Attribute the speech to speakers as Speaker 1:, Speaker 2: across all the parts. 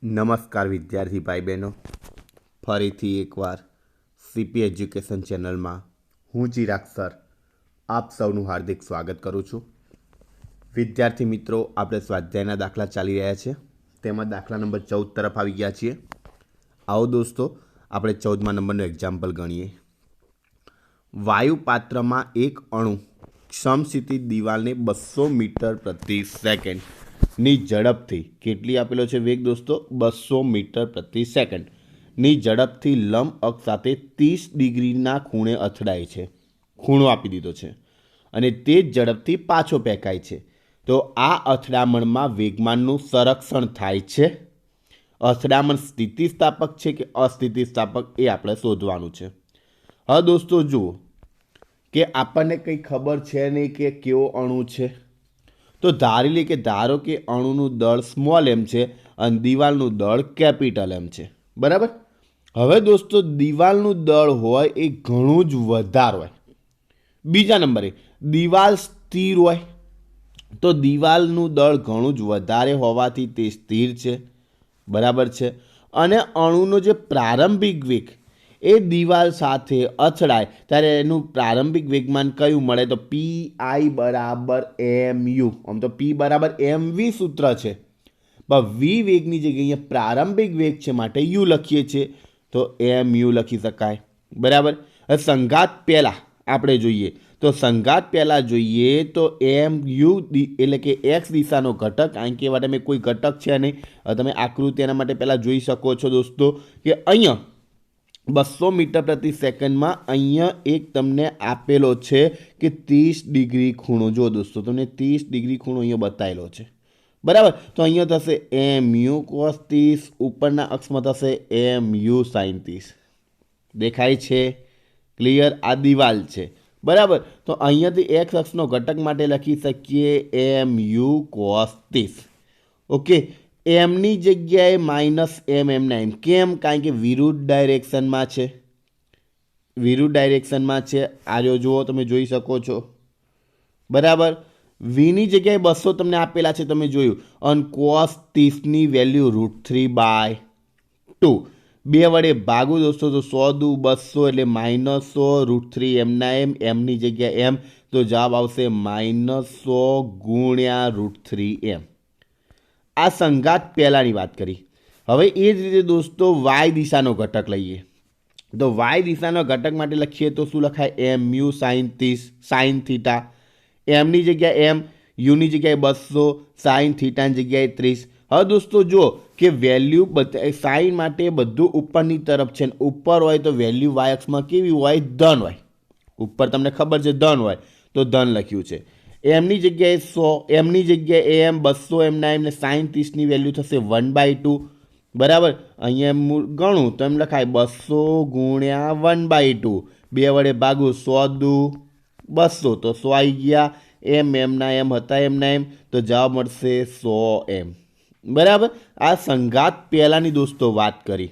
Speaker 1: નમસ્કાર વિદ્યાર્થી ભાઈ બહેનો, ફરીથી એકવાર સીપી એજ્યુકેશન ચેનલમાં હું ચિરાગ સર આપ સૌનું હાર્દિક સ્વાગત કરું છું. વિદ્યાર્થી મિત્રો, આપણે સ્વાધ્યાયના દાખલા ચાલી રહ્યા છે, તેમાં દાખલા નંબર 14 તરફ આવી ગયા છીએ. આવો દોસ્તો, આપણે 14મા નંબરનું એક્ઝામ્પલ ગણીએ. વાયુ પાત્રમાં એક અણુ સમસ્થિતિ દિવાલને 200 મીટર પ્રતિ સેકન્ડ ની ઝડપથી, કેટલી આપેલો છે વેગ દોસ્તો? 200 મીટર પ્રતિ સેકન્ડ ની ઝડપથી લંબ અક્ષ સાથે 30 ડિગ્રીના ખૂણે અથડાય છે. ખૂણો આપી દીધો છે અને તે જ ઝડપથી પાછો ફેંકાય છે. તો આ અથડામણમાં વેગમાનનું સંરક્ષણ થાય છે. અથડામણ સ્થિતિસ્થાપક છે કે અસ્થિતિસ્થાપક એ આપણે શોધવાનું છે. હવે દોસ્તો જુઓ કે આપણને કંઈ ખબર છે નહીં કે કેવો અણુ છે. તો ધારો કે અણુનું દળ સ્મોલ એમ છે અને દિવાલનું દળ કેપિટલ એમ છે, બરાબર. હવે દોસ્તો, દિવાલનું દળ હોય એ ઘણું જ વધારે હોય. બીજા નંબરે દિવાલ સ્થિર હોય, તો દિવાલનું દળ ઘણું જ વધારે હોવાથી તે સ્થિર છે, બરાબર છે. અને અણુનો જે પ્રારંભિક વેગ એ દિવાલ સાથે અથડાય ત્યારે એનું પ્રારંભિક વેગમાન કયું મળે? તો PI બરાબર MU. આમ તો P બરાબર MV સૂત્ર છે, પણ V વેગની જગ્યાએ અહીંયા પ્રારંભિક વેગ છે માટે U લખીએ છીએ, તો MU લખી શકાય, બરાબર. સંઘાત પહેલાં આપણે જોઈએ તો તો MU એટલે કે એક્સ દિશાનો ઘટક, અહીં કહેવા માટે કોઈ ઘટક છે નહીં. તમે આકૃતિ એના માટે પહેલાં જોઈ શકો છો દોસ્તો કે અહીંયા 200 મીટર પ્રતિ સેકન્ડમાં અહીંયા એક તમને આપેલો છે કે 30 ડિગ્રી ખૂણો. જો દોસ્તો, તમને 30 ડિગ્રી ખૂણો અહીંયા બતાવેલો છે, બરાબર. તો અહીંયા થશે MU cos 30, ઉપરના અક્ષમાં થશે MU sin 30. દેખાય છે? ક્લિયર? આ દિવાલ છે, બરાબર. તો અહીંયાથી એક્સ અક્ષનો ઘટક માટે લખી શકીએ MU cos 30. ઓકે, એમની જગ્યાએ -m એમના એમ. કેમ? કારણ કે વિરુદ્ધ ડાયરેક્શનમાં છે. આર્યો જુઓ, તમે જોઈ શકો છો, બરાબર. વીની જગ્યાએ 200 તમને આપેલા છે, તમે જોયું. અને cos 30ની વેલ્યુ √3/2. 2 વડે ભાગો દોસ્તો, તો 100 દુ 200 એટલે -100 √3 એમના એમની જગ્યાએ m, તો જવાબ આવશે -100 ગુણ્યા √3m. આ સંઘાત પહેલાંની વાત કરી. હવે એ જ રીતે દોસ્તો વાય દિશાનો ઘટક લઈએ. તો વાય દિશાનો ઘટક માટે લખીએ તો શું લખાય? MU sin 30 sin theta. એમની જગ્યાએ m, યુની જગ્યાએ 200, sin થીટાની જગ્યાએ 30. હવે દોસ્તો જુઓ કે વેલ્યુ સાઇન માટે બધું ઉપરની તરફ છે. ઉપર હોય તો વેલ્યુ વાય અક્ષમાં કેવી હોય? ધન હોય. ઉપર તમને ખબર છે ધન હોય, તો ધન લખ્યું છે. એમની જગ્યાએ 100, એમની જગ્યાએ m 200 એમના એમને sin 30ની વેલ્યુ થશે 1/2, બરાબર. અહીંયા ગણું તો એમ લખાય 200 ગુણ્યા 1/2. 2 વડે ભાગું 100 દુ 200, તો 100 આવી ગયા. એમના એમ હતા એમના એમ, તો જવાબ મળશે 100m, બરાબર. આ સંઘાત પહેલાંની દોસ્તો વાત કરી.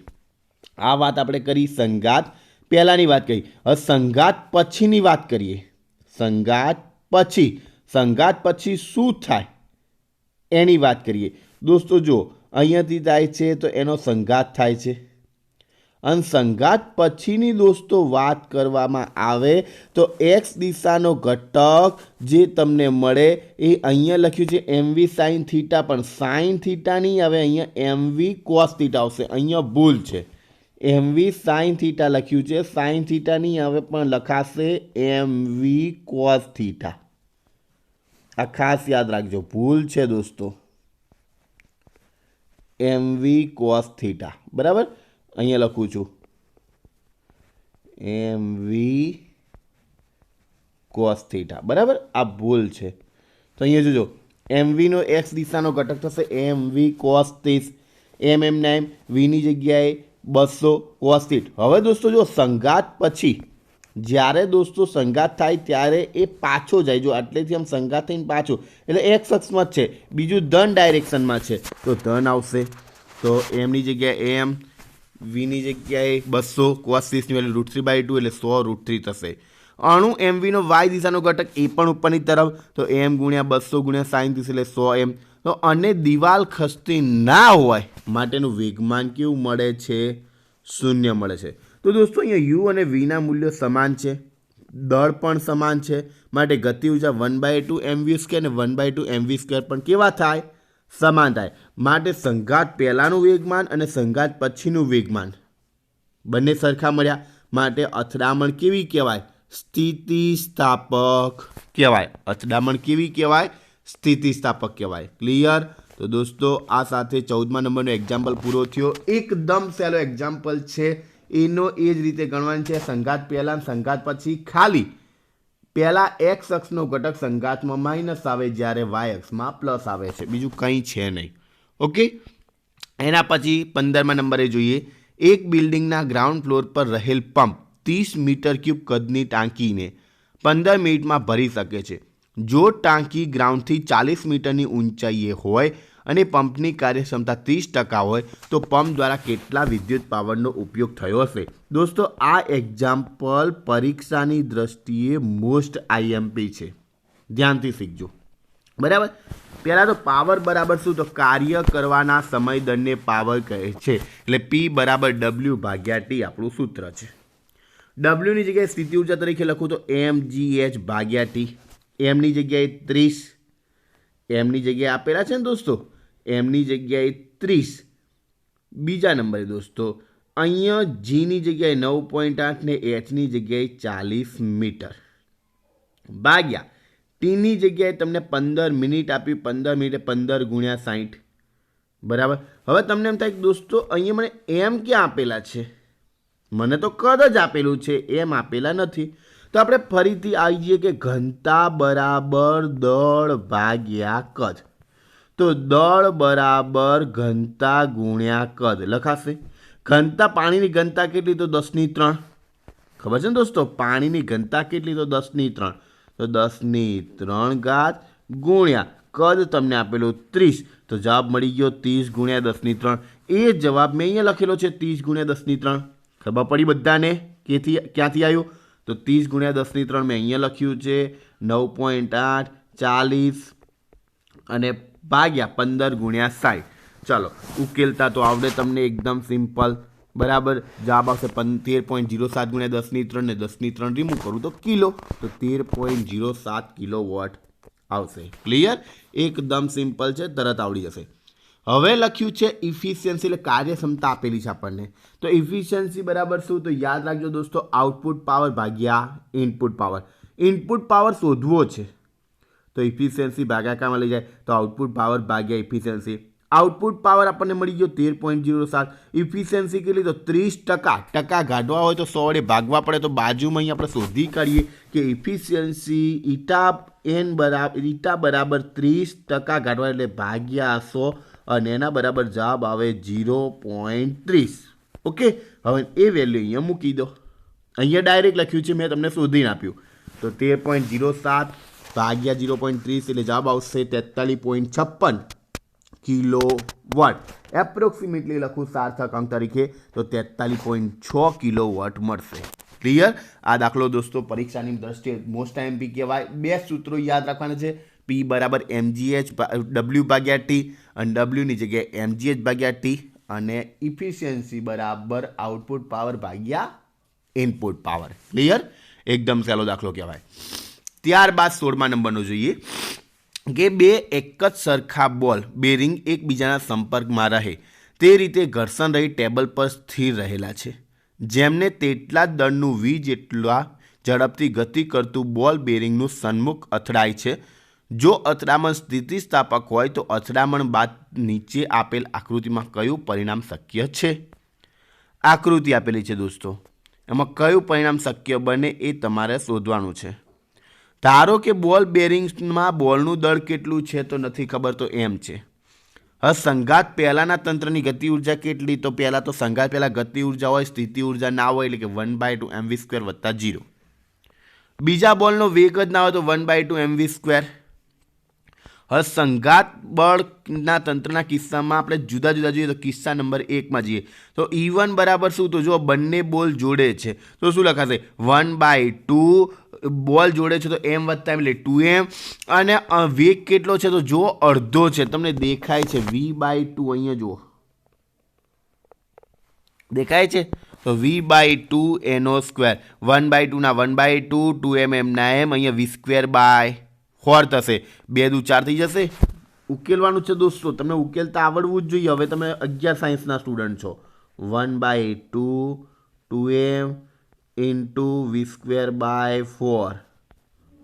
Speaker 1: આ વાત આપણે કરી સંઘાત પહેલાંની વાત કરી. હવે સંઘાત પછીની વાત કરીએ. સંઘાત પછી શું થાય એની વાત કરીએ. દોસ્તો જો અહીંયાથી થાય છે તો એનો સંઘાત થાય છે. અને સંઘાત પછીની દોસ્તો વાત કરવામાં આવે તો એક્સ દિશાનો ઘટક જે તમને મળે એ અહીંયા લખ્યું છે MV sin થીટા, પણ sin થીટા નહીં આવે, અહીંયા MV cos થીટા આવશે. અહીંયા ભૂલ છે, MV sin થીટા લખ્યું છે, sin થીટા નહીં આવે પણ લખાશે MV cos થીટા. આ ખાસ યાદ રાખજો, ભૂલ છે દોસ્તો. MV cos થીટા, બરાબર. અહીંયા લખું છું MV cos થીટા, બરાબર. આ ભૂલ છે. તો અહીંયા જોજો, MVનો એક્સ દિશાનો ઘટક થશે MV cos 30, એમના એમ, વીની જગ્યાએ 200 cos થીટા. હવે દોસ્તો જો સંઘાત પછી જ્યારે દોસ્તો સંઘાત થાય ત્યારે એ પાછો જાય. જો આટલેથી આમ સંઘાત થઈને પાછો, એટલે એક્સ અક્ષમાં જ છે, બીજું ધન ડાયરેક્શનમાં છે, તો ધન આવશે. તો એમની જગ્યાએ m, વીની જગ્યાએ 200, cos 30ની વેલ્યુ √3/2 એટલે 100 √3 થશે. અણુ MVનો વાય દિશાનો ઘટક એ પણ ઉપરની તરફ, તો m ગુણ્યા 200 ગુણ્યા sin 30 એટલે 100m. તો અને દિવાલ ખસતી ના હોય માટેનું વેગમાન કેવું મળે છે? 0 મળે છે. તો દોસ્તો અહીંયા યુ અને વીના મૂલ્યો સમાન છે, દળ પણ સમાન છે, માટે ગતિ ઉર્જા 1/2 mv² અને 1/2 mv² પણ કેવા થાય? સમાન થાય. માટે સંઘાત પહેલાંનું વેગમાન અને સંઘાત પછીનું વેગમાન બંને સરખા મળ્યા, માટે અથડામણ કેવી કહેવાય? સ્થિતિસ્થાપક કહેવાય. અથડામણ કેવી કહેવાય? સ્થિતિસ્થાપક કહેવાય. ક્લિયર? તો દોસ્તો આ સાથે 14મા નંબરનો એક્ઝામ્પલ પૂરો થયો. એકદમ સહેલો એક્ઝામ્પલ છે, એનો એ જ રીતે ગણવાનું છે. સંઘાત પહેલાં સંઘાત પછી ખાલી પહેલાં એક્સ અક્ષનો ઘટક સંઘાતમાં માઇનસ આવે જ્યારે વાય અક્ષમાં પ્લસ આવે છે, બીજું કંઈ છે નહીં. ઓકે. એના પછી 15મા નંબરે જોઈએ. એક બિલ્ડિંગના ગ્રાઉન્ડ ફ્લોર પર રહેલ પંપ 30 મીટર ક્યુબ કદની ટાંકીને 15 મિનિટમાં ભરી શકે છે. જો ટાંકી ગ્રાઉન્ડથી 40 મીટરની ઊંચાઈએ હોય અને પંપની કાર્યક્ષમતા 30% હોય તો પંપ દ્વારા કેટલા વિદ્યુત પાવરનો ઉપયોગ થયો હશે? દોસ્તો આ એક્ઝામ્પલ પરીક્ષાની દ્રષ્ટિએ મોસ્ટ આઈએમપી છે, ધ્યાનથી શીખજો. બરાબર. પહેલાં તો પાવર બરાબર શું? તો કાર્ય કરવાના સમય દરને પાવર કહે છે. એટલે P બરાબર W/T આપણું સૂત્ર છે. Wની જગ્યાએ સ્થિતિ ઉર્જા તરીકે લખું તો mgh/T. એમની જગ્યાએ 30, એમની જગ્યાએ આપેલા છે ને દોસ્તો, એમની જગ્યાએ 30. બીજા નંબરે દોસ્તો અહીંયા જીની જગ્યાએ 9.8 ને એચની જગ્યાએ 40 મીટર ભાગ્યા ટીની જગ્યાએ તમને 15 મિનિટ આપી, 15 મિનિટે 15 ગુણ્યા 60. બરાબર. હવે તમને એમ થાય કે દોસ્તો અહીંયા મને એમ ક્યાં આપેલા છે? મને તો કદ જ આપેલું છે, એમ આપેલા નથી. તો આપણે ફરીથી આવી જઈએ કે ઘનતા બરાબર દળ ભાગ્યા કદ. તો દળ બરાબર ઘનતા ગુણ્યા કદ લખાશે. ઘનતા પાણીની ઘનતા કેટલી? તો 10^3. ખબર છે ને દોસ્તો? પાણીની ઘનતા કેટલી? તો 10^3. તો 10^3 ગુણ્યા કદ તમને આપેલું 30. તો જવાબ મળી ગયો 30 ગુણ્યા 10^3. એ જવાબ મેં અહીંયા લખેલો છે 30 ગુણ્યા 10^3. ખબર પડી બધાને ક્યાંથી આવ્યું? તો 30 ગુણ્યા 10^3 મેં અહીંયા લખ્યું છે 9.8, 40 અને ભાગ્યા 15 ગુણ્યા 60. ચાલો ઉકેલતા તો આવડે તમને, એકદમ સિમ્પલ. બરાબર. જવાબ આવશે 13.07 ગુણ્યા 10^3 ને 10^3 રિમૂવ કરું તો કિલો, તો 13.07 કિલોવોટ આવશે. ક્લિયર? એકદમ સિમ્પલ છે, તરત આવડી જશે. હવે લખ્યું છે ઇફિશિયન્સી, એટલે કાર્યક્ષમતા આપેલી છે આપણને. તો ઇફિશિયન્સી બરાબર શું? તો યાદ રાખજો દોસ્તો, આઉટપુટ પાવર ભાગ્યા ઇનપુટ પાવર. ઇનપુટ પાવર શોધવો છે તો ઇફિશિયન્સી ભાગાકારમાં લઈ જાય તો આઉટપુટ પાવર ભાગ્યા ઇફિશિયન્સી. આઉટપુટ પાવર આપણને મળી ગયો 13.07. ઇફિશિયન્સી કેટલી? તો 30%. ટકા કાઢવા હોય તો 100 વડે ભાગવા પડે, તો બાજુમાં અહીં આપણે શોધી કાઢીએ કે ઇફિશિયન્સી ઈટા બરાબર 30% કાઢવા એટલે ભાગ્યા 100 અને એના બરાબર જવાબ આવે 0.30. ઓકે. હવે એ વેલ્યુ અહીંયા મૂકી દો. અહીંયા ડાયરેક્ટ લખ્યું છે, મેં તમને શોધીને આપ્યું. તો 13.07 ભાગ્યા 0.30 એટલે જવાબ આવશે 43.56 કિલોવોટ. એપ્રોક્સિમેટલી લખું સાર્થક અંક તરીકે તો 43.6 કિલોવોટ મળશે. ક્લિયર? આ દાખલો દોસ્તો પરીક્ષાની દ્રષ્ટિએ મોસ્ટ આઈએમપી કહેવાય. 2 સૂત્રો યાદ રાખવાના છે. P બરાબર mgh/W/T અને Wની જગ્યાએ mgh/T અને ઇફિશિયન્સી બરાબર આઉટપુટ પાવર ભાગ્યા ઇનપુટ પાવર. ક્લિયર? એકદમ સહેલો દાખલો કહેવાય. ત્યારબાદ 16મા નંબરનો જોઈએ કે બે એક જ સરખા બોલ બેરિંગ એકબીજાના સંપર્કમાં રહે તે રીતે ઘર્ષણ રહી ટેબલ પર સ્થિર રહેલા છે, જેમને તેટલા જ દળનું V જેટલા ઝડપથી ગતિ કરતું બોલ બેરિંગનું સન્મુખ અથડાય છે. જો અથડામણ સ્થિતિસ્થાપક હોય તો અથડામણ બાદ નીચે આપેલ આકૃતિમાં કયું પરિણામ શક્ય છે? આકૃતિ આપેલી છે દોસ્તો, એમાં કયું પરિણામ શક્ય બને એ તમારે શોધવાનું છે. ધારો કે બોલ બેરિંગ્સમાં બોલનું દળ કેટલું છે તો નથી ખબર, તો એમ છે. હવે સંઘાત પહેલાંના તંત્રની ગતિ ઉર્જા કેટલી? તો પહેલાં તો સંઘાત પહેલાં ગતિ ઉર્જા હોય, સ્થિતિ ઉર્જા ના હોય, એટલે કે 1/2 mv² + 0. બીજા બોલનો વેગ જ ના હોય તો 1/2 mv². હવે સંઘાત બળના તંત્રના કિસ્સામાં આપણે જુદા જુદા જોઈએ તો કિસ્સા નંબર 1માં જઈએ તો E1 બરાબર શું? તો જો બંને બોલ જોડે છે તો શું લખાશે? 1/2 બોલ જોડે છે તો m વત્તા m એટલે 2m અને વેગ કેટલો છે તો જો અડધો છે, તમને દેખાય છે v/2, અહીંયા જુઓ દેખાય છે, તો v/2 એનો સ્ક્વેર, 1/2 ના 1/2, 2m m ના m, અહીંયા v²/4 થશે, 2 દુ 4 થઈ જશે. ઉકેલવાનું છે દોસ્તો, તમને ઉકેલતા આવડવું જ જોઈએ. હવે તમે 11 સાયન્સના સ્ટુડન્ટ છો. 1/2 2m ઇન્ટુ v²/4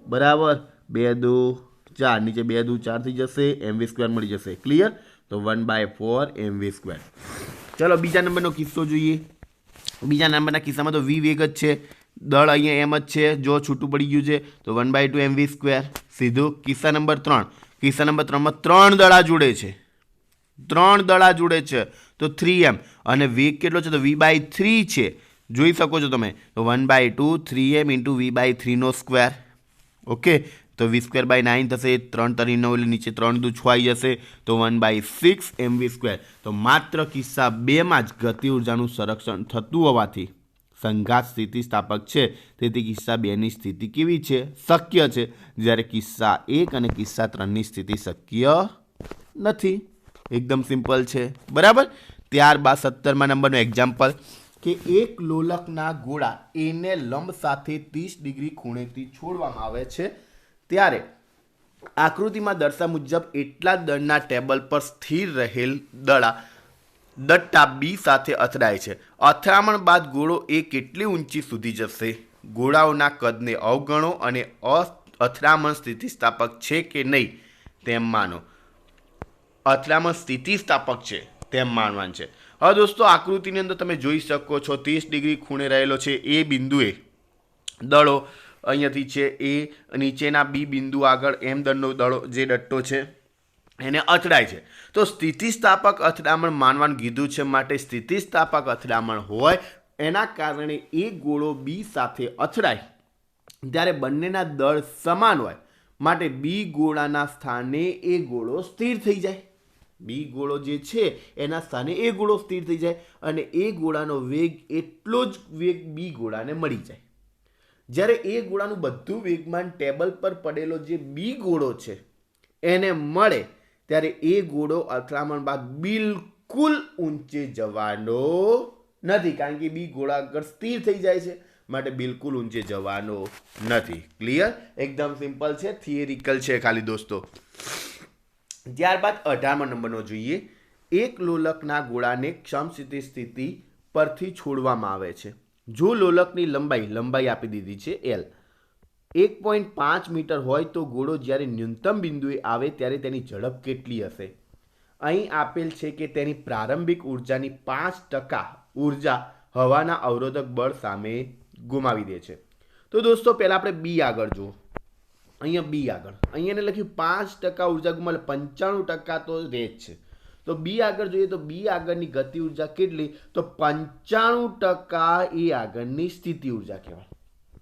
Speaker 1: બરાબર, 2 દુ 4, નીચે 2 દુ 4 થઈ જશે, mv² મળી જશે. ક્લિયર? તો 1/4 mv². ચલો બીજા નંબરનો કિસ્સો જોઈએ. બીજા નંબરના કિસ્સામાં તો v વેગ જ છે, દળ અહીંયા એમ જ છે, જો છૂટું પડી ગયું છે તો 1/2 mv². સીધું કિસ્સા નંબર 3. કિસ્સા નંબર 3માં 3 દડા જોડે છે, 3 દડા જોડે છે તો 3m અને વેગ કેટલો છે તો v/3 છે, જોઈ શકો છો તમે. તો 1/2 3m ઇન્ટુ v/3 નો સ્ક્વેર. ઓકે, તો v²/9 થશે, 3 તરી 9 એટલે નીચે 3 દુ 6 આવી જશે, તો 1/6 mv². તો માત્ર કિસ્સા 2માં જ ગતિ ઉર્જાનું સંરક્ષણ થતું હોવાથી સંઘાત સ્થિતિસ્થાપક છે, તેથી કિસ્સા 2ની સ્થિતિ કેવી છે? શક્ય છે, જ્યારે કિસ્સા 1 અને કિસ્સા 3ની સ્થિતિ શક્ય નથી. એકદમ સિમ્પલ છે, બરાબર. ત્યારબાદ 17મા નંબરનો એક્ઝામ્પલ કે એક લોલકના ગોળા એને લંબ સાથે 30 ડિગ્રી ખૂણેથી છોડવામાં આવે છે, ત્યારે આકૃતિમાં દર્શાવ્યા મુજબ એટલા દળના ટેબલ પર સ્થિર રહેલ દટ્ટા બી સાથે અથડાય છે. અથડામણ બાદ ગોળો એ કેટલી ઊંચી સુધી જશે? ગોળાઓના કદને અવગણો અને અથડામણ સ્થિતિસ્થાપક છે કે નહીં તેમ માનો. અથડામણ સ્થિતિસ્થાપક છે તેમ માનવાનું છે. હવે દોસ્તો આકૃતિની અંદર તમે જોઈ શકો છો 30 ડિગ્રી ખૂણે રહેલો છે એ બિંદુએ દળો અહીંયાથી છે એ નીચેના બી બિંદુ આગળ એમ દળનો દળો જે ડટ્ટો છે એને અથડાય છે. તો સ્થિતિસ્થાપક અથડામણ માનવાનું કીધું છે, માટે સ્થિતિસ્થાપક અથડામણ હોય એના કારણે એ ગોળો બી સાથે અથડાય ત્યારે બંનેના દળ સમાન હોય, માટે બી ગોળાના સ્થાને એ ગોળો સ્થિર થઈ જાય. બી ગોળો જે છે એના સ્થાને એ ગોળો સ્થિર થઈ જાય અને એ ગોળાનો વેગ એટલો જ વેગ બી ગોળાને મળી જાય. જ્યારે એ ગોળાનું બધું વેગમાન ટેબલ પર પડેલો જે બી ગોળો છે એને મળે ત્યારે એ ગોળો અથડામણ બાદ બિલકુલ ઊંચે જવાનો નથી, કારણ કે બી ગોળા આગળ સ્થિર થઈ જાય છે, માટે બિલકુલ ઊંચે જવાનો નથી. ક્લિયર? એકદમ સિમ્પલ છે, થિયરિકલ છે ખાલી દોસ્તો. ત્યારબાદ 18મા નંબરનો જોઈએ. એક લોલકના ગોળાને સમસ્થિતિ સ્થિતિ પરથી છોડવામાં આવે છે. જો લોલકની લંબાઈ આપી દીધી છે L 1.5 મીટર હોય તો ગોળો જ્યારે ન્યૂનતમ બિંદુએ આવે ત્યારે તેની ઝડપ કેટલી હશે? અહીં આપેલ છે કે તેની પ્રારંભિક ઉર્જાની 5% ઉર્જા હવાના અવરોધક બળ સામે ગુમાવી દે છે. તો દોસ્તો પહેલા આપણે બી આગળ જુઓ. અહીંયા બી આગળ અહીંયા લખ્યું 5% ઉર્જા ગુમાવે, 95% તો રહે જ છે. તો બી આગળ જોઈએ તો બી આગળની ગતિ ઉર્જા કેટલી? તો 95% એ આગળની સ્થિતિ ઉર્જા કહેવાય,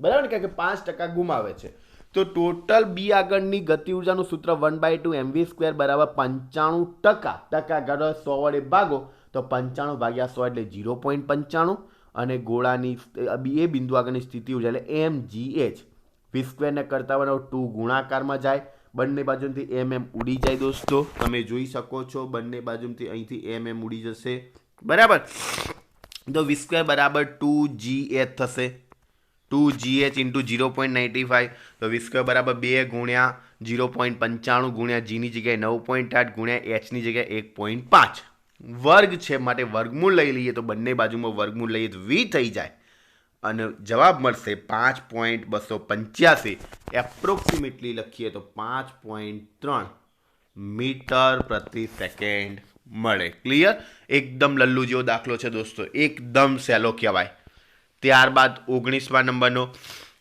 Speaker 1: બરાબર ને, કારણ કે 5% ગુમાવે છે. તો ટોટલ બી આગળની ગતિ ઉર્જાનું સૂત્ર 1/2 mv² બરાબર 95%. ટકા ગાળો 100 વડે ભાગો તો 95 ભાગ્યા 100 એટલે 0.95 અને ગોળાની એ બિંદુ આગળની સ્થિતિ ઉર્જા એટલે mgh. v² ને કરતા બનાવો 2 ગુણાકારમાં જાય, બંને બાજુથી mm ઉડી જાય દોસ્તો, તમે જોઈ શકો છો બંને બાજુથી અહીંથી mm ઉડી જશે, બરાબર. તો v² બરાબર 2gh થશે, 2gh ઇન્ટુ 0.95. તો v² બરાબર 2 ગુણ્યા 0.95 ગુણ્યા g ની જગ્યાએ 9.8 ગુણ્યા h ની જગ્યાએ 1.5 વર્ગ છે, માટે વર્ગમૂળ લઈ લઈએ તો બંને બાજુમાં વર્ગમૂળ લઈએ તો v થઈ જાય અને જવાબ મળશે 5.285. એપ્રોક્સિમેટલી લખીએ તો 5.3 મીટર પ્રતિ સેકન્ડ મળે. ક્લિયર? એકદમ લલ્લુ જેવો દાખલો છે દોસ્તો, એકદમ સહેલો કહેવાય. ત્યારબાદ 19મા નંબરનો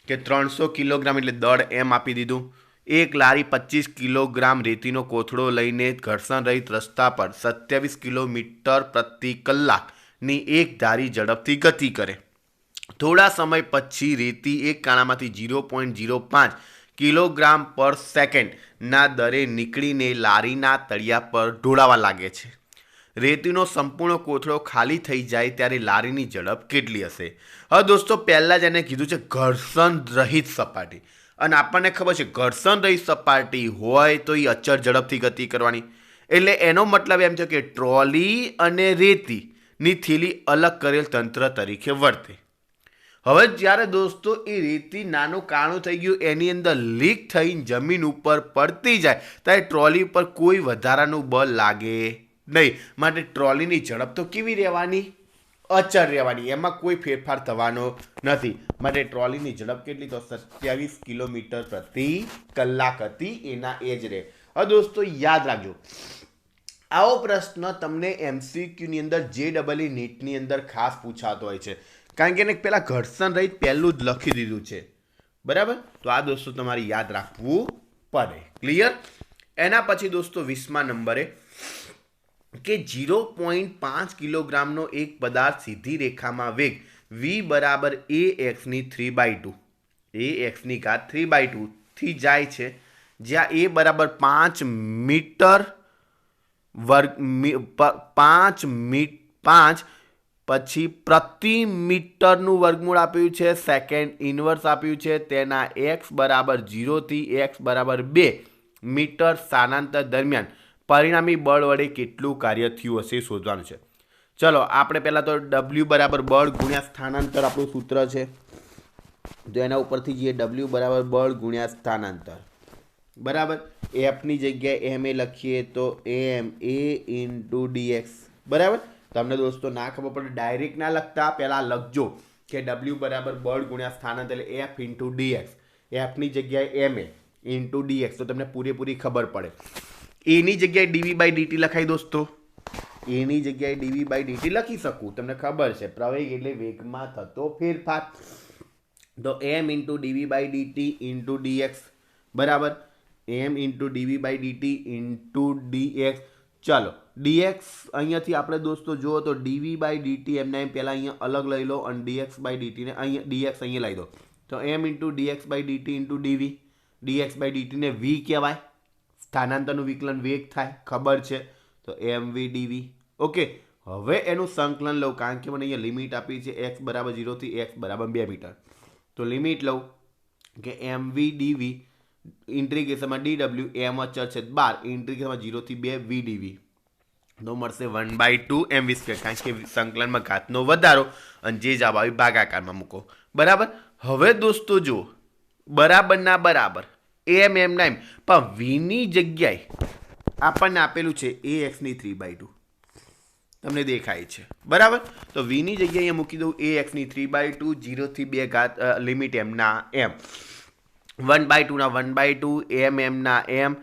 Speaker 1: કે 300 કિલોગ્રામ એટલે દળ એમ આપી દીધું. એક લારી 25 કિલોગ્રામ રેતીનો કોથળો લઈને ઘર્ષણ રહિત રસ્તા પર 27 કિલોમીટર પ્રતિ કલાકની એક ધારી ઝડપથી ગતિ કરે. થોડા સમય પછી રેતી એક કાણામાંથી 0.05 કિલોગ્રામ પર સેકન્ડના દરે નીકળીને લારીના તળિયા પર ઢોળાવા લાગે છે. રેતીનો સંપૂર્ણ કોથળો ખાલી થઈ જાય ત્યારે લારીની ઝડપ કેટલી હશે? હવે દોસ્તો પહેલાં જ એને કીધું છે ઘર્ષણ રહિત સપાટી, અને આપણને ખબર છે ઘર્ષણ રહિત સપાટી હોય તો એ અચળ ઝડપથી ગતિ કરવાની. એટલે એનો મતલબ એમ છે કે ટ્રોલી અને રેતીની થેલી અલગ કરેલ તંત્ર તરીકે વર્તે. હવે જ્યારે દોસ્તો એ રેતી નાનું કાણું થઈ ગયું, એની અંદર લીક થઈને જમીન ઉપર પડતી જાય ત્યારે ટ્રોલી ઉપર કોઈ વધારાનું બળ લાગે નહીં. માટે ટ્રોલીની ઝડપ તો કેવી રહેવાની? અચળ રહેવાની, એમાં કોઈ ફેરફાર થવાનો નથી. માટે ટ્રોલીની ઝડપ કેટલી? તો 27 કિલોમીટર પ્રતિ કલાક હતી. એના એ જ રહે. હવે દોસ્તો યાદ રાખજો, આવો પ્રશ્ન તમને MCQની અંદર JEE નીટની અંદર ખાસ પૂછાતો હોય છે, કારણ કે એને પહેલાં ઘર્ષણ રહિત પહેલું જ લખી દીધું છે. બરાબર? તો આ દોસ્તો તમારે યાદ રાખવું પડે. ક્લિયર? એના પછી દોસ્તો 20મા નંબરે કે 0.5 કિલોગ્રામનો એક પદાર્થ સીધી રેખામાં વેગ v બરાબર AX ની 3/2 AX ની ઘાત 3/2 થી જાય છે, જ્યાં A બરાબર 5 મીટર વર્ગ 5 પછી પ્રતિ મીટરનું વર્ગમૂળ આપ્યું છે, સેકન્ડ ઇન્વર્સ આપ્યું છે, તેના x બરાબર 0 થી x બરાબર 2 મીટર સ્થાનાંતર દરમિયાન પરિણામી બળ વડે કેટલું કાર્ય થયું હશે શોધવાનું છે. ચલો આપણે પહેલાં તો W બરાબર બળ ગુણ્યા સ્થાનાંતર આપણું સૂત્ર છે, તો એના ઉપરથી જે W બરાબર બળ ગુણ્યા સ્થાનાંતર, બરાબર. એફની જગ્યાએ ma લખીએ તો ma ઇન્ટુ dx. બરાબર? તમને દોસ્તો ના ખબર પડે ડાયરેક્ટ ના લખતા, પહેલાં લખજો કે W બરાબર બળ ગુણ્યા સ્થાનાંતર એટલે f ઇન્ટુ dx. એફની જગ્યાએ ma ઇન્ટુ dx, તો તમને પૂરેપૂરી ખબર પડે. એની જગ્યાએ dv/dt લખાય દોસ્તો. એની જગ્યાએ dv/dt લખી શકું, તમને ખબર છે પ્રવેગ એટલે વેગમાં થતો ફેરફાર. તો m into dv/dt into dx. બરાબર? m into dv/dt into dx. ચાલો dx અહીંયાથી આપણે દોસ્તો જુઓ તો dv/dt એમને પહેલાં અહીંયા અલગ લઈ લો અને dx/dt ને અહીંયા dx અહીંયા લઈ દો, તો m into dx/dt into dv. dx/dt ને v કહેવાય, સ્થાનાંતરનું વિકલન વેગ થાય, ખબર છે, તો mv dv. ઓકે, હવે એનું સંકલન લઉં, કારણ કે મને અહીંયા લિમિટ આપી છે x બરાબર 0 થી x બરાબર 2 મીટર. તો લિમિટ લઉં કે mv dv ઇન્ટિગ્રેશનમાં dw m અચળ છે 12 ઇન્ટિગ્રેશનમાં 0 થી 2 v dv, તો મળશે 1/2 mv², કારણ કે સંકલનમાં ઘાતનો વધારો અને જે જવાબ આવી ભાગાકારમાં મૂકો. બરાબર? હવે દોસ્તો જુઓ, બરાબરના બરાબર એમ ના એમ, પણ વીની જગ્યાએ આપણને આપેલું છે AX ની 3/2, તમને દેખાય છે. બરાબર? તો વીની જગ્યાએ અહીંયા મૂકી દઉં AX ની 3/2, 0 થી 2 ઘાત લિમિટ m ના m, 1/2 ના 1/2, m ના m.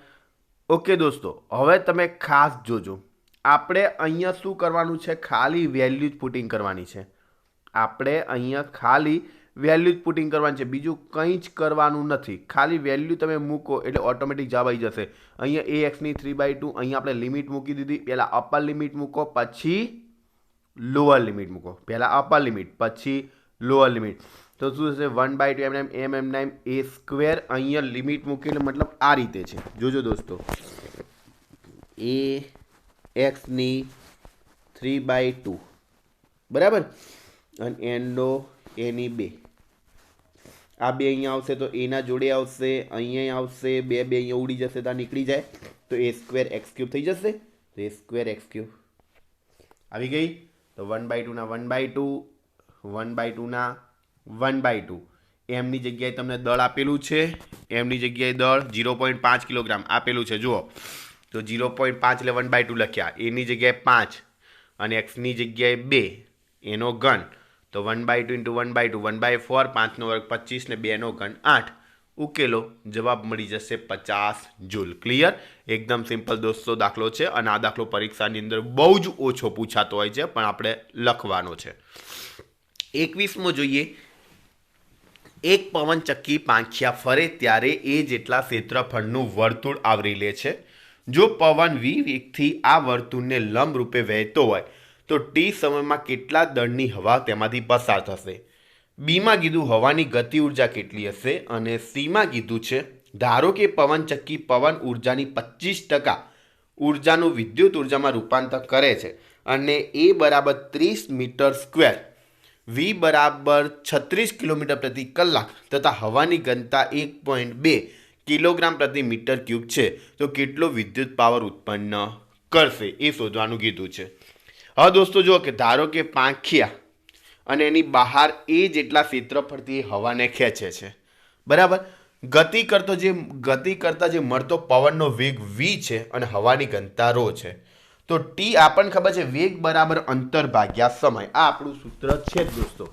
Speaker 1: ઓકે દોસ્તો, હવે તમે ખાસ જોજો, આપણે અહીંયા શું કરવાનું છે? ખાલી વેલ્યુ જ પુટિંગ કરવાની છે. આપણે અહીંયા ખાલી વેલ્યુ જ પુટિંગ કરવાની છે, બીજું કંઈ જ કરવાનું નથી. ખાલી વેલ્યુ તમે મૂકો એટલે ઓટોમેટિક જવાબ આવી જશે. અહીંયા AX ની 3/2, અહીંયા આપણે લિમિટ મૂકી દીધી. પહેલાં અપર લિમિટ મૂકો, પછી લોઅર લિમિટ મૂકો. પહેલાં અપર લિમિટ, પછી લોઅર લિમિટ. તો શું થશે? 1/2 m ના a સ્ક્વેર. અહીંયા લિમિટ મૂકી એટલે મતલબ આ રીતે છે. જોજો દોસ્તો, AX ની 3/2, બરાબર, અને એનો એની 2, આ 2 અહીંયા આવશે તો એના જોડે આવશે, અહીંયા આવશે, 2 અહીંયા ઉડી જશે તો નીકળી જાય, તો a²x³ થઈ જશે. તો a²x³ આવી ગઈ. તો 1/2 ના 1/2, 1/2 ના 1/2. એમની જગ્યાએ તમને દળ આપેલું છે, એમની જગ્યાએ દળ 0.5 કિલોગ્રામ આપેલું છે. જુઓ તો 0.5 એટલે 1/2 લખ્યા, એની જગ્યાએ 5 અને એક્સની જગ્યાએ 2, એનો ઘન, તો 1/2 ઇન્ટુ 1/2, 1/4, 5 નો વર્ગ 25 ને 2 નો ઘન 8. ઉકેલો, જવાબ મળી જશે 50 જૂલ. ક્લિયર? એકદમ સિમ્પલ દોસ્તો દાખલો છે, અને આ દાખલો પરીક્ષાની અંદર બહુ જ ઓછો પૂછાતો હોય છે, પણ આપણે લખવાનો છે. 21મો જોઈએ. એક પવનચક્કી પાંખિયા ફરે ત્યારે એ જેટલા ક્ષેત્રફળનું વર્તુળ આવરી લે છે. જો પવન v વેગથી આ વર્તુળને લંબ રૂપે વહેતો હોય તો t સમયમાં કેટલા દળની હવા તેમાંથી પસાર થશે? બીમાં કીધું હવાની ગતિ ઉર્જા કેટલી હશે, અને સીમાં કીધું છે ધારો કે પવનચક્કી પવન ઉર્જાની 25% ઉર્જાનું વિદ્યુત ઉર્જામાં રૂપાંતર કરે છે અને એ બરાબર 30 મીટર સ્ક્વેર, વી બરાબર 36 કિલોમીટર પ્રતિ કલાક તથા હવાની ઘનતા 1.2 કિલોગ્રામ પ્રતિ મીટર ક્યુબ છે, તો કેટલો વિદ્યુત પાવર ઉત્પન્ન કરશે એ શોધવાનું કીધું છે. હવે દોસ્તો જુઓ કે ધારો કે પાંખિયા અને એની બહાર એ જેટલા ક્ષેત્રફળથી હવાને ખેંચે છે, બરાબર. ગતિ કરતા જે મળતો પવનનો વેગ વી છે અને હવાની ઘનતા રો છે. તો ટી આપણને ખબર છે વેગ બરાબર અંતર ભાગ્યા સમય. આ આપણું સૂત્ર છે જ દોસ્તો,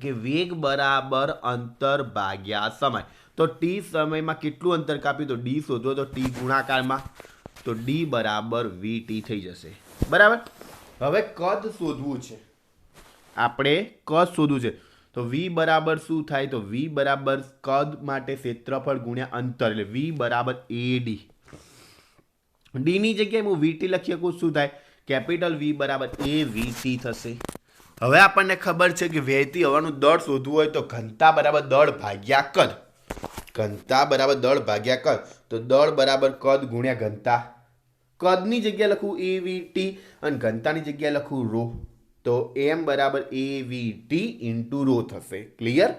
Speaker 1: કે વેગ બરાબર અંતર ભાગ્યા સમય. તો ટી સમયમાં કેટલું અંતર કાપ્યું, તો ડી શોધો તો ટી ગુણાકારમાં, તો ડી બરાબર વી ટી થઈ જશે, બરાબર. હવે કદ શોધવું છે, આપણે કદ શોધવું છે. તો વી બરાબર શું થાય, તો વી બરાબર કદ માટે ક્ષેત્રફળ ગુણ્યા અંતર, એટલે વી બરાબર એ ડી. ડીની જગ્યાએ હું વીટી લખી શકું, શું થાય, કેપિટલ વી બરાબર એ વીટી થશે. હવે આપણને ખબર છે કે વહેતી હવાનું દળ શોધવું હોય તો ઘનતા બરાબર દળ ભાગ્યા કદ. ઘનતા બરાબર દળ ભાગ્યા કદ, તો દળ બરાબર કદ ગુણ્યા ઘનતા. કદની જગ્યાએ લખું એ વી ટી અને ઘનતાની જગ્યાએ લખું રો, તો એમ બરાબર એ વી ટી ઇન્ટુ રો થશે. ક્લિયર.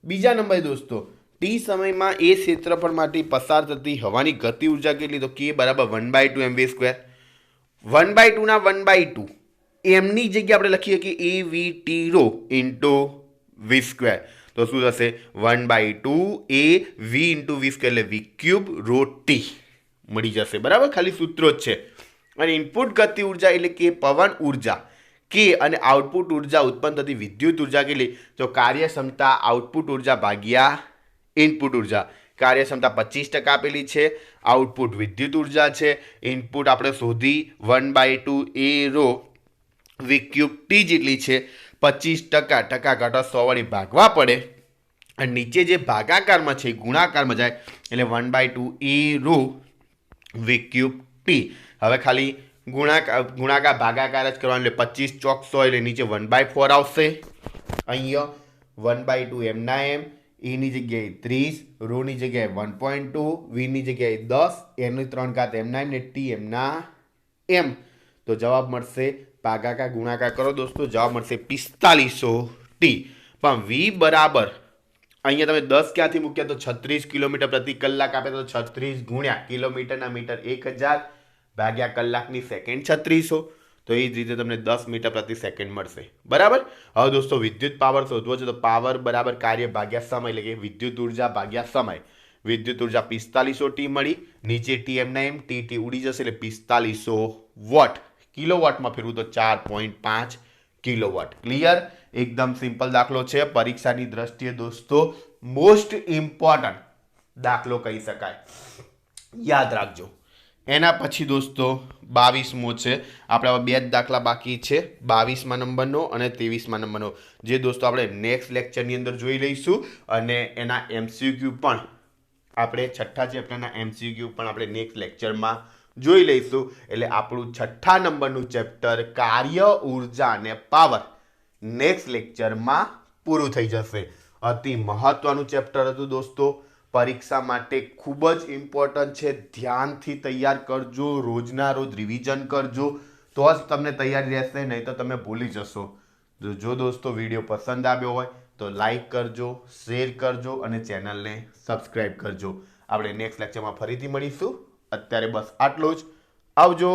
Speaker 1: બીજા નંબરે દોસ્તો, ટી સમયમાં એ ક્ષેત્રફળમાંથી પસાર થતી હવાની ગતિ ઉર્જા કેટલી, તો કે બરાબર 1/2 mv સ્ક્વેર. 1/2 ના 1/2 એમની જગ્યાએ આપણે લખીએ કે A V T rho into V square, તો શું થશે 1/2 એ વી ઇન્ટુ વી સ્ક્વેર એટલે વી ક્યુબ રો ટી મળી જશે, બરાબર. ખાલી સૂત્રો જ છે. અને ઇનપુટ ગતિ ઉર્જા એટલે કે પવન ઉર્જા કે અને આઉટપુટ ઉર્જા ઉત્પન્ન થતી વિદ્યુત ઉર્જા કેટલી, તો કાર્યક્ષમતા આઉટપુટ ઉર્જા ભાગ્યા ઇનપુટ ઉર્જા. કાર્યક્ષમતા 25% આપેલી છે, આઉટપુટ વિદ્યુત ઉર્જા છે, ઇનપુટ આપણે શોધી 1/2 એ રો વી ક્યુબ ટી જેટલી છે. 25% ટકા ઘટા 100 વડે ભાગવા પડે અને નીચે જે ભાગાકારમાં છે ગુણાકારમાં જાય એટલે 1/2 એ રો વી ક્યુબ ટી. હવે ખાલી ગુણાકાર ભાગાકાર જ કરવાનો એટલે 25 ચોક 100 એટલે નીચે 1/4 આવશે. અહીંયા 1/2 એમના એમ, એની જગ્યાએ 30, રોની જગ્યાએ 1.2, વીની જગ્યાએ 10, એની 3 ઘાત એમના એમ ને ટી એમના એમ. તો જવાબ મળશે, ભાગાકાર ગુણાકાર કરો દોસ્તો, જવાબ મળશે 4500 ટી. પણ વી બરાબર અહીંયા તમે 10 ક્યાંથી મૂક્યા, તો 36 કિલોમીટર પ્રતિ કલાક આપે, તો 36 ગુણ્યા કિલોમીટરના મીટર 1000 ભાગ્યા કલાકની સેકન્ડ 3600, તો એ જ રીતે તમને 10 મીટર પ્રતિ સેકન્ડ મળશે, બરાબર. હવે દોસ્તો વિદ્યુત પાવર શોધવો છે, તો પાવર બરાબર કાર્ય ભાગ્યા સમય, એટલે કે વિદ્યુત ઉર્જા ભાગ્યા સમય. વિદ્યુત ઉર્જા 4500 ટી મળી, નીચે ટી એમના એમ, ટી ઉડી જશે એટલે 4500 વોટ. કિલોવોટમાં ફેરવું તો 4.5 કિલોવોટ. ક્લિયર. એકદમ સિમ્પલ દાખલો છે, પરીક્ષાની દ્રષ્ટિએ દોસ્તો મોસ્ટ ઇમ્પોર્ટન્ટ દાખલો કહી શકાય, યાદ રાખજો. એના પછી દોસ્તો 22મો છે, આપણે હવે 2 જ દાખલા બાકી છે, 22મા નંબરનો અને 23મા નંબરનો, જે દોસ્તો આપણે નેક્સ્ટ લેક્ચરની અંદર જોઈ લઈશું. અને એના એમસીક્યુ પણ આપણે છઠ્ઠા ચેપ્ટરના એમસીક્યુ પણ આપણે નેક્સ્ટ લેક્ચરમાં જોઈ લઈશું. એટલે આપણું છઠ્ઠા નંબરનું ચેપ્ટર કાર્ય ઉર્જા અને પાવર નેક્સ્ટ લેક્ચરમાં પૂરું થઈ જશે. અતિ મહત્વનું ચેપ્ટર હતું દોસ્તો, પરીક્ષા માટે ખૂબ જ ઇમ્પોર્ટન્ટ છે. ધ્યાનથી તૈયાર કરજો, રોજના રોજ રિવિઝન કરજો, તો જ તમને તૈયારી રહેશે, નહીં તો તમે ભૂલી જશો. જો દોસ્તો વિડીયો પસંદ આવ્યો હોય તો લાઈક કરજો, શેર કરજો અને ચેનલને સબસ્ક્રાઈબ કરજો. આપણે નેક્સ્ટ લેક્ચરમાં ફરીથી મળીશું. અત્યારે બસ આટલું જ. આવજો.